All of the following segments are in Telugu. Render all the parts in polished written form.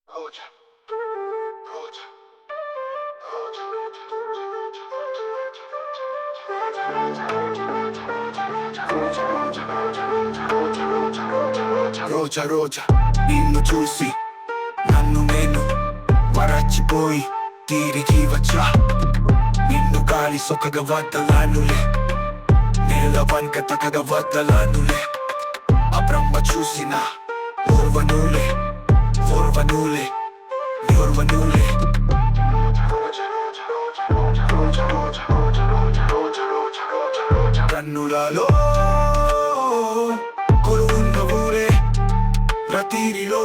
రోజా రోజా రోజా రోజా నిన్ను చూసి నన్ను నేను మరచిపోయి తిరిగి వచ్చా నిన్ను గాలి సొక్కగా వద్దలానులే నేల వంక తక్కగా వద్దలానులే ఆ బ్రహ్మ చూసిన ఓర్వనులే ఓర్వనులే ఓర్వనులే కన్నులలో కొలువున్న ఊరే ప్రతిరిలో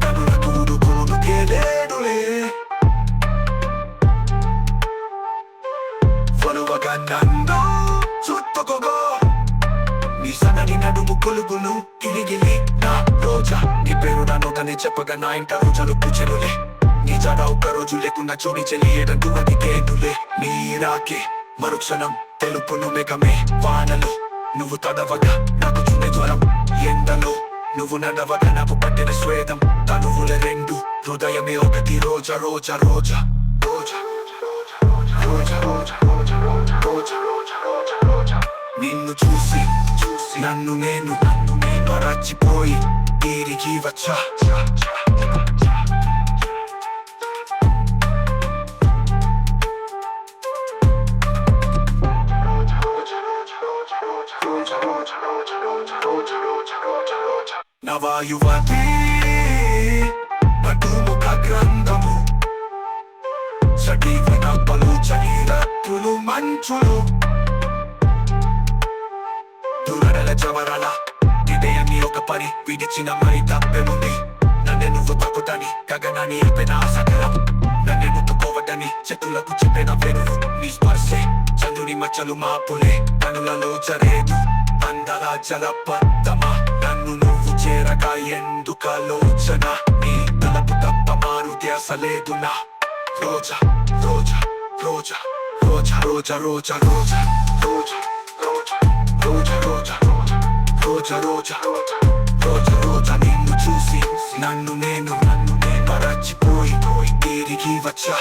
కనుల కూడు కొనుకేలేడులే కొలువగా నన్ను చుట్టుకోగో నీ సన్నని నడుము కొలుగును గిలిగిలి నా రోజా నీ పేరు నా నోటనే చెప్పగా నా ఇంట రోజులు పూచెనులే నీ జడ ఒక్క రోజు లేకున్నా చోడి చెల్లియడంటూ అది కేదులే నీరాకే మరుక్షణం తెలుపును మేఘమే వానలు నువ్వు తడవగా నాకు చుండే జ్వరం ఎండలో నువ్వు నడవగా నాకు పట్టిన స్వేదం తనువుల రెండు హృదయమే ఒకటి రోజా రోజా రోజా రోజా రోజా రోజా రోజా రోజా నిన్ను చూసి నన్ను నేను మరచిపోయి తిరిగి వచ్చా నవాయువతి నటుముఖ గ్రంథము సటీవన పలుచని రత్తులు మంచులు దురడల చవరల ఇదేయని ఒక పని విడిచిన మరి తప్పెముంది నన్ను నువ్వు తప్పుదని గగనాన్ని ఎప్పిన సకలం నన్ను ముట్టుకోవద్దని చెట్టులకు చెప్పిన వెనువు నీ స్పర్శే చందుని మచ్చలు మాపులే కనులలో చరేదు అందల జలపద్దమా నన్ను నువ్వు చేరగా ఎందుకలోచన నీ తలపు తప్ప మారు ధ్యాసలేదు నా రోజా రోజా రోజా రోజా రోజా రోజా రోజా రోజా రోజా రోజా రోజా రోజా రోజా రోజా నిన్ను చూసి నన్ను నేను మరచిపోయి తిరిగి వచ్చా